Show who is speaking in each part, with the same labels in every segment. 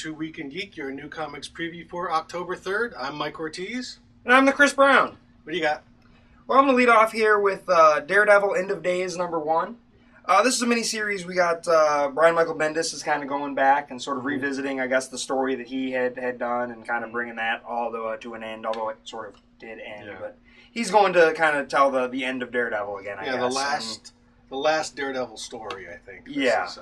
Speaker 1: to Week and Geek, your new comics preview for October 3rd. I'm Mike Ortiz.
Speaker 2: And I'm the Chris Brown.
Speaker 1: What do you got?
Speaker 2: Well, I'm going to lead off here with Daredevil End of Days #1. This is a mini-series. We got Brian Michael Bendis is kind of going back and sort of revisiting, I guess, the story that he had done and kind of bringing that all to an end, although it sort of did end. Yeah. But he's going to kind of tell the end of Daredevil again, I guess.
Speaker 1: The last Daredevil story, I think. This is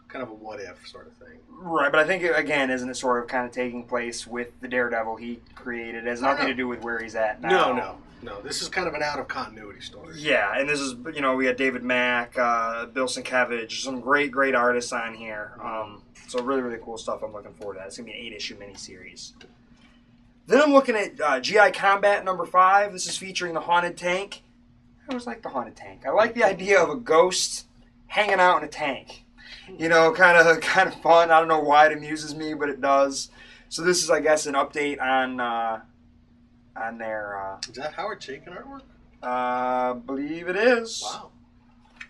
Speaker 1: kind of a what-if sort of thing.
Speaker 2: Right, but I think, again, isn't it sort of kind of taking place with the Daredevil he created? It has nothing to do with where he's at now.
Speaker 1: No, this is kind of an out-of-continuity story.
Speaker 2: Yeah, and this is, we got David Mack, Bill Sienkiewicz, some great artists on here. So really, really cool stuff I'm looking forward to that. It's going to be an 8-issue miniseries. Then I'm looking at GI Combat #5. This is featuring the Haunted Tank. I always like the Haunted Tank. I like the idea of a ghost hanging out in a tank. Kind of fun. I don't know why it amuses me, but it does. So this is, I guess, an update on their...
Speaker 1: is that Howard Chaykin artwork?
Speaker 2: I believe it is.
Speaker 1: Wow.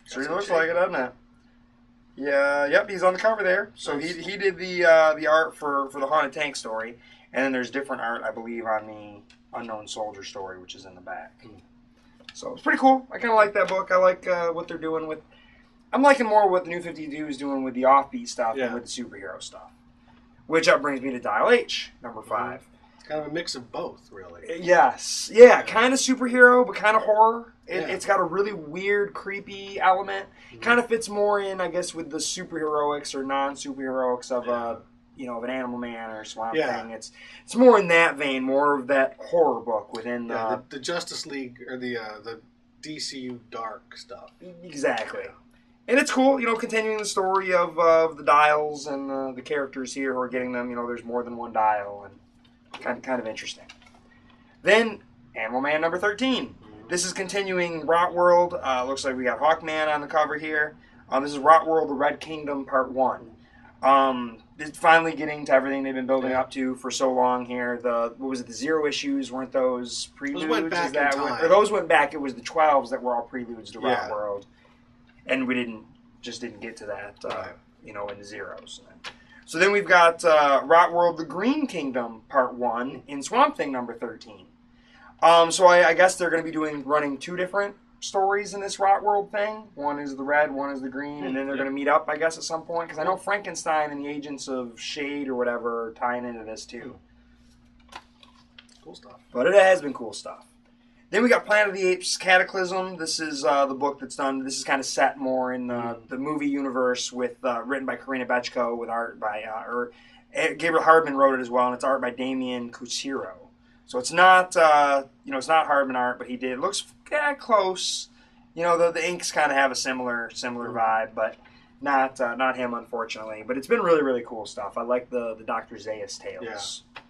Speaker 2: Sure looks like it, doesn't it? Yeah, yep, he's on the cover there. So nice. he did the art for the Haunted Tank story. And then there's different art, I believe, on the Unknown Soldier story, which is in the back. So it's pretty cool. I kind of like that book. I like what they're doing with... I'm liking more what the New 52 is doing with the offbeat stuff than with the superhero stuff. Which brings me to Dial H, #5.
Speaker 1: It's kind of a mix of both, really.
Speaker 2: Yes. Yeah, kind of superhero, but kind of horror. It's got a really weird, creepy element. Kind of fits more in, I guess, with the superheroics or non-superheroics of of an Animal Man or Swamp Thing. It's more in that vein, more of that horror book within
Speaker 1: the Justice League or the DCU dark stuff.
Speaker 2: Exactly. And it's cool, continuing the story of the dials and the characters here who are getting them. There's more than one dial, and kind of interesting. Then, Animal Man -- This is continuing Rot World. Looks like we got Hawkman on the cover here. This is Rot World: The Red Kingdom Part 1. It's finally getting to everything they've been building up to for so long here. The 0 issues? Weren't those preludes?
Speaker 1: Those went back in time.
Speaker 2: Or those went back. It was the 12s that were all preludes to Rot World. And we didn't get to that, in the zeros. So then we've got Rot World: The Green Kingdom Part 1 in Swamp Thing #13. So I guess they're going to be running 2 different stories in this Rot World thing. One is the red, one is the green, and then they're going to meet up, I guess, at some point. Because I know Frankenstein and the Agents of Shade or whatever are tying into this too.
Speaker 1: Cool stuff.
Speaker 2: But it has been cool stuff. Then we got Planet of the Apes Cataclysm. This is the book that's done. This is kind of set more in the movie universe with written by Karina Bechko with art by Gabriel Hardman wrote it as well, and it's art by Damian Kuciro. So it's not it's not Hardman art, but he did. It looks close. The inks kind of have a similar vibe, but not him, unfortunately. But it's been really, really cool stuff. I like the Dr. Zaius tales. Yeah.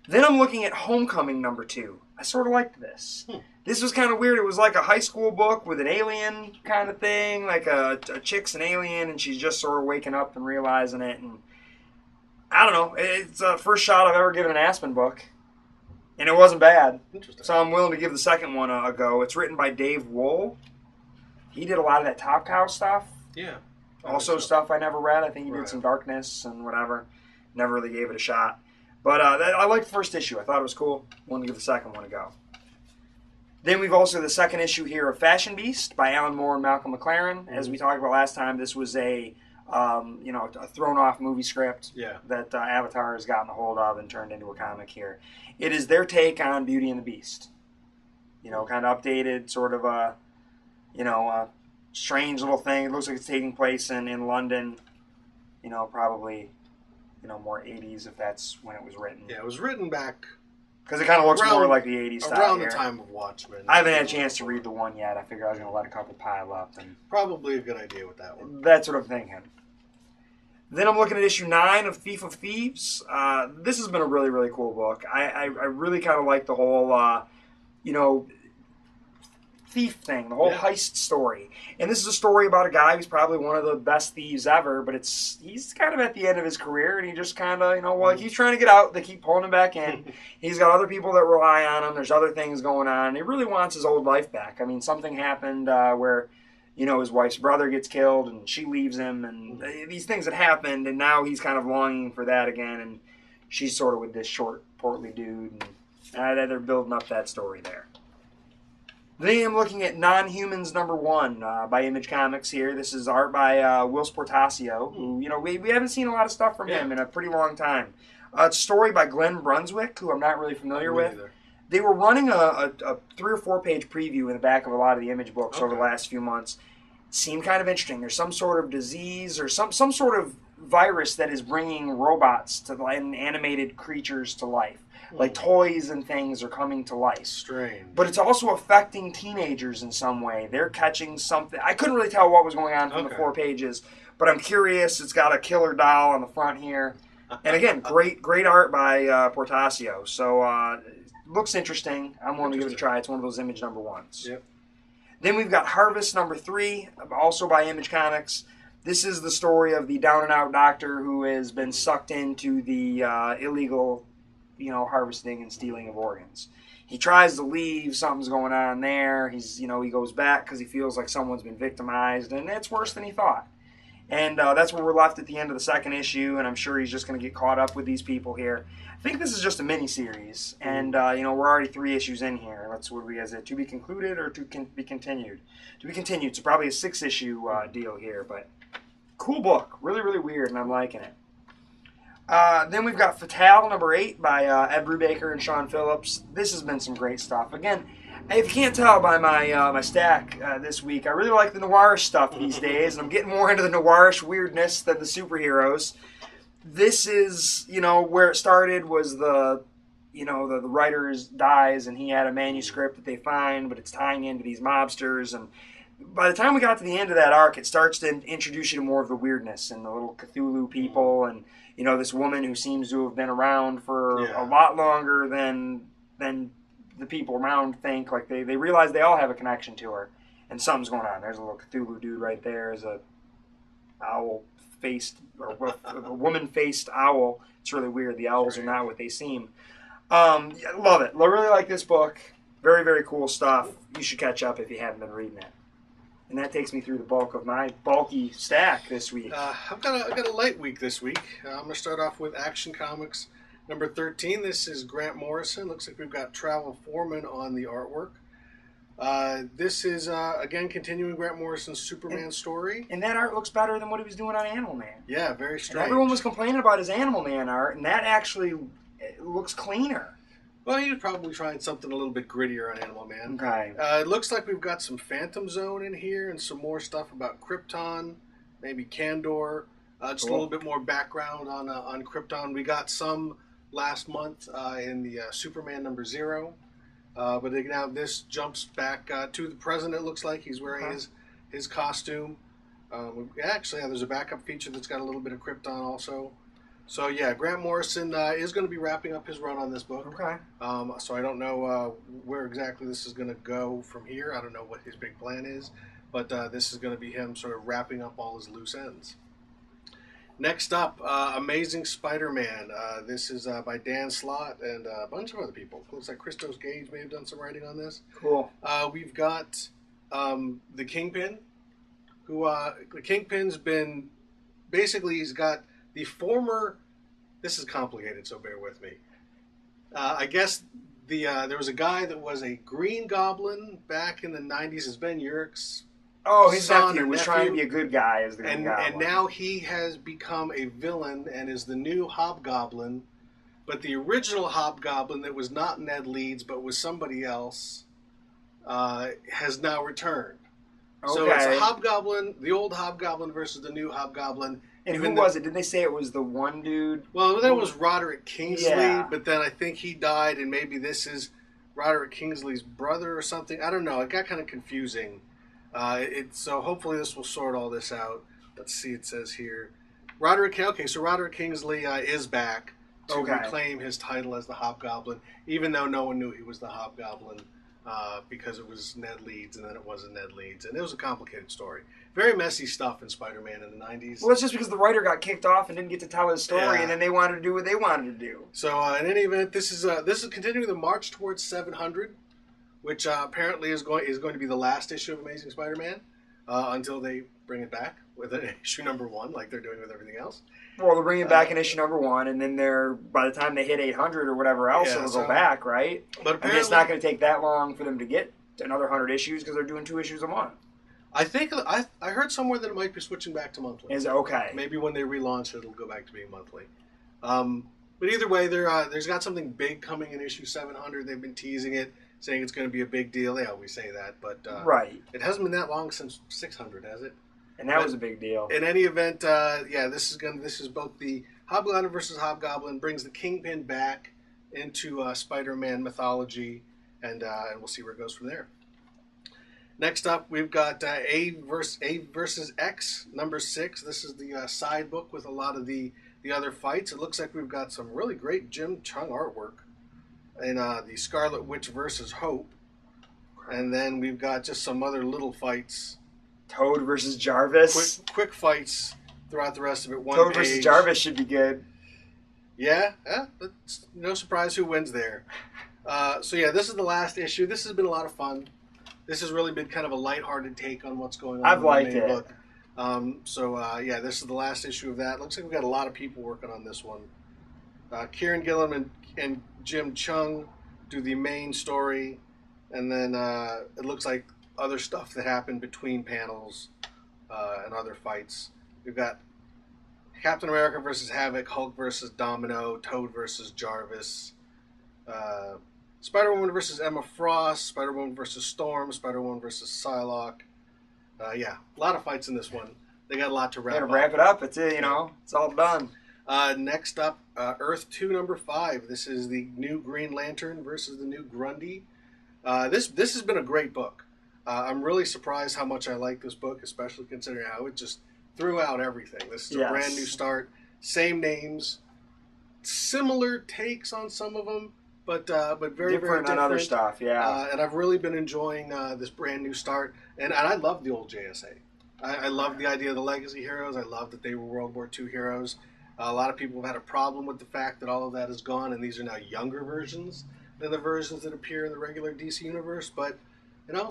Speaker 2: Then I'm looking at Homecoming #2. I sort of liked this. This was kind of weird. It was like a high school book with an alien kind of thing. Like a chick's an alien, and she's just sort of waking up and realizing it. And I don't know. It's the first shot I've ever given an Aspen book. And it wasn't bad.
Speaker 1: Interesting.
Speaker 2: So I'm willing to give the second one a go. It's written by Dave Wohl. He did a lot of that Top Cow stuff.
Speaker 1: Yeah.
Speaker 2: Also stuff I never read. I think he did some Darkness and whatever. Never really gave it a shot. But I liked the first issue. I thought it was cool. Wanted to give the second one a go. Then we've also the second issue here of Fashion Beast by Alan Moore and Malcolm McLaren. As we talked about last time, this was a thrown-off movie script that Avatar has gotten a hold of and turned into a comic here. It is their take on Beauty and the Beast. Kind of updated, sort of a strange little thing. It looks like it's taking place in London. Probably... more 80s if that's when it was written.
Speaker 1: Yeah, it was written back...
Speaker 2: Because it kind of looks more like the 80s style
Speaker 1: around
Speaker 2: here.
Speaker 1: the time of Watchmen.
Speaker 2: I haven't had a chance to read the one yet. I figured I was going to let a couple pile up. And
Speaker 1: probably a good idea with that one.
Speaker 2: That's what I'm thinking. Then I'm looking at issue 9 of Thief of Thieves. This has been a really, really cool book. I really kind of like the whole, thief thing, the whole heist story. And this is a story about a guy who's probably one of the best thieves ever, but he's kind of at the end of his career, and he just kind of, he's trying to get out. They keep pulling him back in. He's got other people that rely on him. There's other things going on. And he really wants his old life back. I mean, something happened where, his wife's brother gets killed and she leaves him, and these things that happened, and now he's kind of longing for that again, and she's sort of with this short, portly dude, and they're building up that story there. Then I'm looking at Non-Humans #1 by Image Comics here. This is art by Will Portacio, who, we haven't seen a lot of stuff from him in a pretty long time. It's a story by Glenn Brunswick, who I'm not really familiar with.
Speaker 1: Either.
Speaker 2: They were running a 3 or 4 page preview in the back of a lot of the Image books over the last few months. It seemed kind of interesting. There's some sort of disease or some sort of virus that is bringing robots and animated creatures to life. Like toys and things are coming to life.
Speaker 1: Strange.
Speaker 2: But it's also affecting teenagers in some way. They're catching something. I couldn't really tell what was going on from the 4 pages, but I'm curious. It's got a killer doll on the front here. And again, great art by Portacio. So looks interesting. I'm willing to give it a try. It's one of those Image #1s.
Speaker 1: Yep.
Speaker 2: Then we've got Harvest #3, also by Image Comics. This is the story of the down-and-out doctor who has been sucked into the illegal, harvesting and stealing of organs. He tries to leave. Something's going on there. He goes back because he feels like someone's been victimized, and it's worse than he thought. And that's where we're left at the end of the 2nd issue, and I'm sure he's just going to get caught up with these people here. I think this is just a mini-series, and we're already 3 issues in here. Is it to be concluded or to be continued? To be continued, so probably a 6-issue deal here, but cool book. Really, really weird, and I'm liking it. Then we've got Fatale #8 by Ed Brubaker and Sean Phillips. This has been some great stuff. Again, if you can't tell by my stack this week, I really like the noirish stuff these days, and I'm getting more into the noirish weirdness than the superheroes. This is, where it started was the writer dies, and he had a manuscript that they find, but it's tying into these mobsters, and by the time we got to the end of that arc, it starts to introduce you to more of the weirdness and the little Cthulhu people, and this woman who seems to have been around for a lot longer than the people around think. Like they realize they all have a connection to her, and something's going on. There's a little Cthulhu dude right there. There's a owl-faced or a woman-faced owl. It's really weird. The owls are not what they seem. Love it. I really like this book. Very, very cool stuff. You should catch up if you haven't been reading it. And that takes me through the bulk of my bulky stack this week.
Speaker 1: I've got a light week this week. I'm going to start off with Action Comics #13. This is Grant Morrison. Looks like we've got Travel Foreman on the artwork. This is, again, continuing Grant Morrison's Superman story.
Speaker 2: And that art looks better than what he was doing on Animal Man.
Speaker 1: Yeah, very strange.
Speaker 2: And everyone was complaining about his Animal Man art, and that actually looks cleaner.
Speaker 1: Well, you'd probably find something a little bit grittier on Animal Man.
Speaker 2: Okay.
Speaker 1: It looks like we've got some Phantom Zone in here and some more stuff about Krypton, maybe Kandor. Just a little bit more background on Krypton. We got some last month in the Superman #0. But now this jumps back to the present, it looks like. He's wearing his costume. There's a backup feature that's got a little bit of Krypton also. So, Grant Morrison is going to be wrapping up his run on this book.
Speaker 2: Okay.
Speaker 1: So I don't know where exactly this is going to go from here. I don't know what his big plan is. But this is going to be him sort of wrapping up all his loose ends. Next up, Amazing Spider-Man. This is by Dan Slott and a bunch of other people. Looks like Christos Gage may have done some writing on this.
Speaker 2: Cool.
Speaker 1: We've got the Kingpin, who the Kingpin's been basically he's got the former. This is complicated, so bear with me. I guess there was a guy that was a Green Goblin back in the 90s. It's Ben Urich's.
Speaker 2: Oh, his nephew was trying to be a good guy as the Green Goblin.
Speaker 1: And now he has become a villain and is the new Hobgoblin. But the original Hobgoblin that was not Ned Leeds but was somebody else has now returned. Okay. So it's a Hobgoblin, the old Hobgoblin versus the new Hobgoblin.
Speaker 2: And who was it? Didn't they say it was the one dude?
Speaker 1: Well, that was Roderick Kingsley, but then I think he died, and maybe this is Roderick Kingsley's brother or something. I don't know. It got kind of confusing. So hopefully this will sort all this out. Let's see, it says here. Roderick Kingsley is back to reclaim his title as the Hobgoblin, even though no one knew he was the Hobgoblin because it was Ned Leeds and then it wasn't Ned Leeds. And it was a complicated story. Very messy stuff in Spider-Man in the 90s.
Speaker 2: Well, it's just because the writer got kicked off and didn't get to tell his story, and then they wanted to do what they wanted to do.
Speaker 1: So in any event, this is continuing the march towards 700. Which apparently is going to be the last issue of Amazing Spider-Man. until they bring it back with an issue number 1, like they're doing with everything else.
Speaker 2: Well, they'll bring it back in issue number 1, and then by the time they hit 800 or whatever else, it'll go back, right?
Speaker 1: But
Speaker 2: I mean, it's not going to take that long for them to get another 100 issues because they're doing 2 issues a month.
Speaker 1: I think I heard somewhere that it might be switching back to monthly.
Speaker 2: Is it okay?
Speaker 1: Maybe when they relaunch it, it'll go back to being monthly. But either way, there's got something big coming in issue 700. They've been teasing it, saying it's going to be a big deal. They always say that, but
Speaker 2: right.
Speaker 1: It hasn't been that long since 600, has it?
Speaker 2: And that was a big deal.
Speaker 1: In any event, this is both the Hobgoblin versus Hobgoblin, brings the Kingpin back into Spider-Man mythology, and we'll see where it goes from there. Next up, we've got A versus X, number 6. This is the side book with a lot of the other fights. It looks like we've got some really great Jim Chung artwork in the Scarlet Witch versus Hope. And then we've got just some other little fights.
Speaker 2: Toad versus Jarvis.
Speaker 1: Quick fights throughout the rest of it.
Speaker 2: Toad versus Jarvis should be good.
Speaker 1: Yeah, but no surprise who wins there. This is the last issue. This has been a lot of fun. This has really been kind of a lighthearted take on what's going on.
Speaker 2: I've liked it.
Speaker 1: Book. This is the last issue of that. Looks like we've got a lot of people working on this one. Kieran Gillen and Jim Chung do the main story, and then it looks like other stuff that happened between panels and other fights. We've got Captain America versus Havoc, Hulk versus Domino, Toad versus Jarvis, Spider-Woman versus Emma Frost, Spider-Woman versus Storm, Spider-Woman versus Psylocke. A lot of fights in this one. They got a lot to wrap up.
Speaker 2: Wrap it up. It's it's all done.
Speaker 1: Next up, Earth 2 number 5. This is the new Green Lantern versus the new Grundy. This has been a great book. I'm really surprised how much I like this book, especially considering how it just threw out everything. This is a brand new start. Same names, similar takes on some of them, but very different
Speaker 2: on other stuff. Yeah.
Speaker 1: And I've really been enjoying this brand new start, and I love the old JSA. I love the idea of the legacy heroes. I love that they were World War II heroes. A lot of people have had a problem with the fact that all of that is gone, and these are now younger versions than the versions that appear in the regular DC universe. But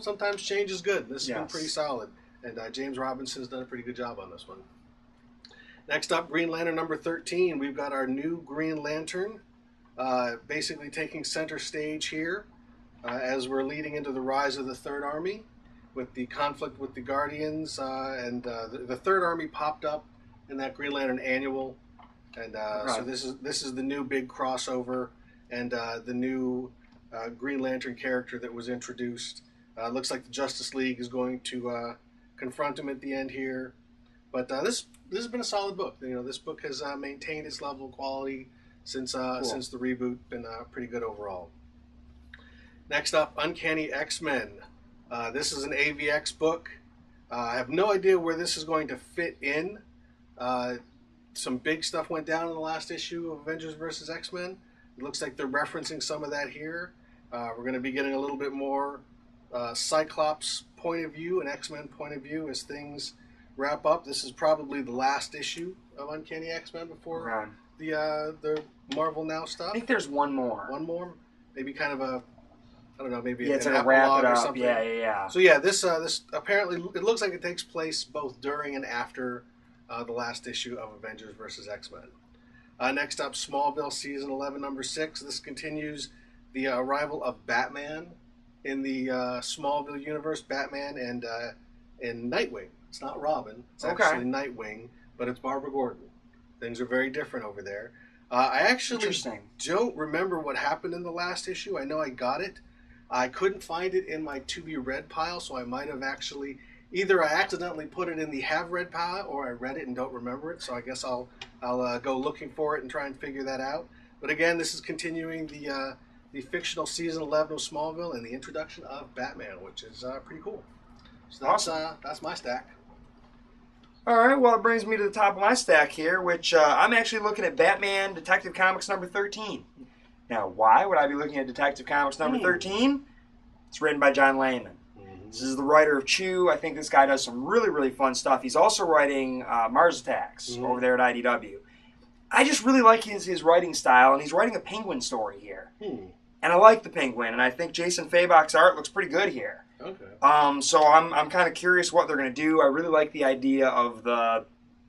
Speaker 1: sometimes change is good. This has been pretty solid, and James Robinson's done a pretty good job on this one. Next up, Green Lantern number 13. We've got our new Green Lantern. Basically taking center stage here as we're leading into the rise of the Third Army with the conflict with the Guardians, and the Third Army popped up in that Green Lantern annual, and so this is the new big crossover, and the new Green Lantern character that was introduced. Looks like the Justice League is going to confront him at the end here, but this has been a solid book. This book has maintained its level of quality since the reboot. Been pretty good overall. Next up, Uncanny X-Men. This is an AVX book. I have no idea where this is going to fit in. Some big stuff went down in the last issue of Avengers vs. X-Men. It looks like they're referencing some of that here. We're going to be getting a little bit more Cyclops point of view and X-Men point of view as things wrap up. This is probably the last issue of Uncanny X-Men before the Marvel Now stuff.
Speaker 2: I think there's one more.
Speaker 1: One more? Maybe kind of a, I don't know, maybe
Speaker 2: it's
Speaker 1: an
Speaker 2: like a wrap it
Speaker 1: or
Speaker 2: up.
Speaker 1: something.
Speaker 2: Yeah.
Speaker 1: So this apparently, it looks like it takes place both during and after the last issue of Avengers vs. X-Men. Next up, Smallville Season 11, number 6. This continues the arrival of Batman in the Smallville universe. Batman and Nightwing. It's not Robin. It's actually Nightwing, but it's Barbara Gordon. Things are very different over there. I actually don't remember what happened in the last issue. I know I got it. I couldn't find it in my to-be-read pile, so I might have actually... Either I accidentally put it in the have-read pile, or I read it and don't remember it, so I guess I'll go looking for it and try and figure that out. But again, this is continuing the fictional Season 11 of Smallville and the introduction of Batman, which is pretty cool. So that's my stack.
Speaker 2: All right, well, it brings me to the top of my stack here, which I'm actually looking at Batman Detective Comics number 13. Now, why would I be looking at Detective Comics number 13? It's written by John Layman. This is the writer of Chew. I think this guy does some really, really fun stuff. He's also writing Mars Attacks over there at IDW. I just really like his writing style, and he's writing a Penguin story here. And I like the Penguin, and I think Jason Fabok's art looks pretty good here.
Speaker 1: Okay.
Speaker 2: So I'm kind of curious what they're going to do. I really like the idea of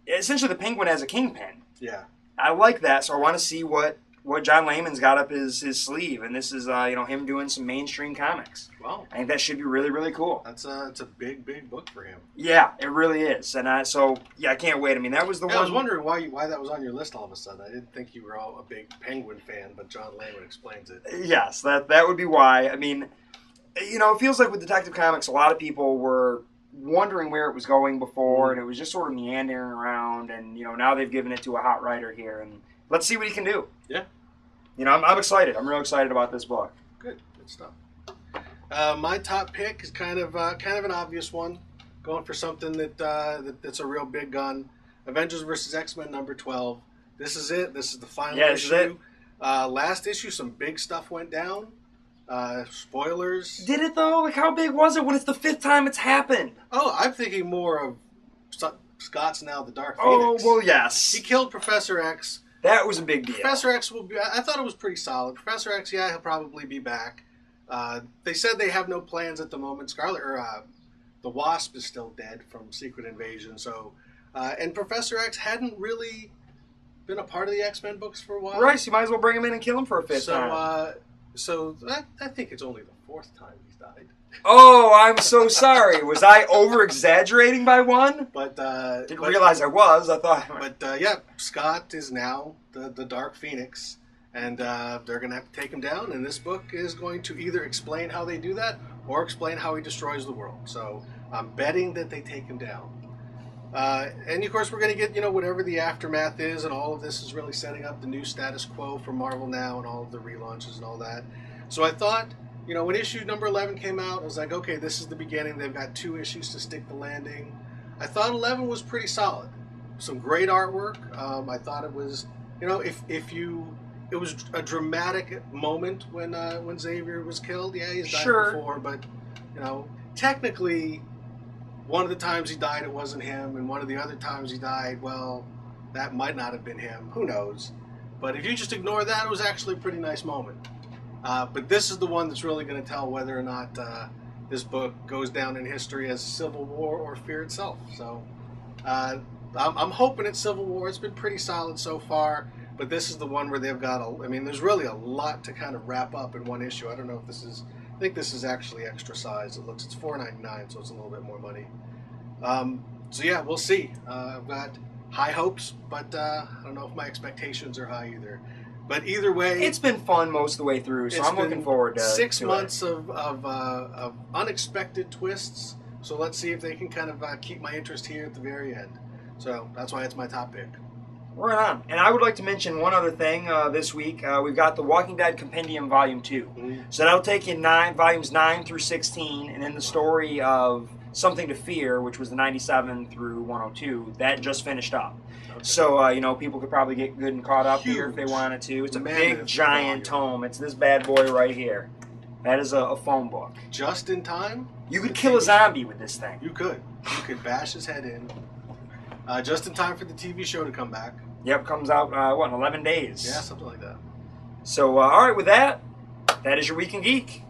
Speaker 2: essentially the Penguin as a kingpin.
Speaker 1: Yeah.
Speaker 2: I like that, so I want to see what John Layman's got up his sleeve, and this is him doing some mainstream comics.
Speaker 1: Wow.
Speaker 2: I think that should be really, really cool.
Speaker 1: It's a big book for him.
Speaker 2: Yeah, it really is, and I can't wait. I mean, that was the one.
Speaker 1: I was wondering why that was on your list all of a sudden. I didn't think you were all a big Penguin fan, but John Layman explains it.
Speaker 2: Yes, that would be why. I mean, it feels like with Detective Comics, a lot of people were wondering where it was going before, and it was just sort of meandering around, and now they've given it to a hot writer here, and let's see what he can do.
Speaker 1: Yeah.
Speaker 2: I'm excited. I'm real excited about this book.
Speaker 1: Good stuff. My top pick is kind of an obvious one, going for something that's a real big gun. Avengers vs. X-Men number 12. This is it. This is the final issue. Last issue, some big stuff went down. Spoilers.
Speaker 2: Did it though? Like, how big was it when it's the 5th time it's happened?
Speaker 1: Oh, I'm thinking more of Scott's now the Dark Phoenix.
Speaker 2: Oh, well, yes.
Speaker 1: He killed Professor X.
Speaker 2: That was a big deal.
Speaker 1: Professor X will be... I thought it was pretty solid. Professor X, yeah, he'll probably be back. They said they have no plans at the moment. The Wasp is still dead from Secret Invasion. So, and Professor X hadn't really been a part of the X-Men books for a while.
Speaker 2: Right, so you might as well bring him in and kill him for a 5th time.
Speaker 1: So I think it's only the 4th time he's died.
Speaker 2: Oh, I'm so sorry. Was I over-exaggerating by one? Didn't realize I was. I thought...
Speaker 1: But, yeah, Scott is now the Dark Phoenix, and they're going to have to take him down, and this book is going to either explain how they do that or explain how he destroys the world. So I'm betting that they take him down. And, of course, we're going to get, whatever the aftermath is, and all of this is really setting up the new status quo for Marvel now and all of the relaunches and all that. So I thought, when issue number 11 came out, I was like, okay, this is the beginning. They've got 2 issues to stick the landing. I thought 11 was pretty solid. Some great artwork. I thought it was, it was a dramatic moment when Xavier was killed. Yeah, he's died before, but, technically... One of the times he died, it wasn't him, and one of the other times he died, well, that might not have been him. Who knows? But if you just ignore that, it was actually a pretty nice moment. But this is the one that's really going to tell whether or not this book goes down in history as Civil War or Fear itself. So I'm hoping it's Civil War. It's been pretty solid so far, but this is the one where they've got there's really a lot to kind of wrap up in one issue. I don't know if this is... I think this is actually extra size. It's $4.99, so it's a little bit more money. So yeah, we'll see. I've got high hopes, but I don't know if my expectations are high either. But either way,
Speaker 2: it's been fun most of the way through, so I'm looking forward to
Speaker 1: 6 months of unexpected twists. So let's see if they can kind of keep my interest here at the very end. So that's why it's my top pick.
Speaker 2: Right on. And I would like to mention one other thing this week. We've got the Walking Dead Compendium Volume 2. Mm-hmm. So that'll take you volumes 9 through 16, and then the story of Something to Fear, which was the 97 through 102, that just finished up. Okay. So, people could probably get good and caught up here if they wanted to. It's a big, giant tome. It's this bad boy right here. That is a phone book.
Speaker 1: Just in time?
Speaker 2: You could kill a zombie with this thing.
Speaker 1: You could. You could bash his head in. Just in time for the TV show to come back.
Speaker 2: Yep, comes out, in 11 days?
Speaker 1: Yeah, something like that.
Speaker 2: So, all right, with that, that is your Week in Geek.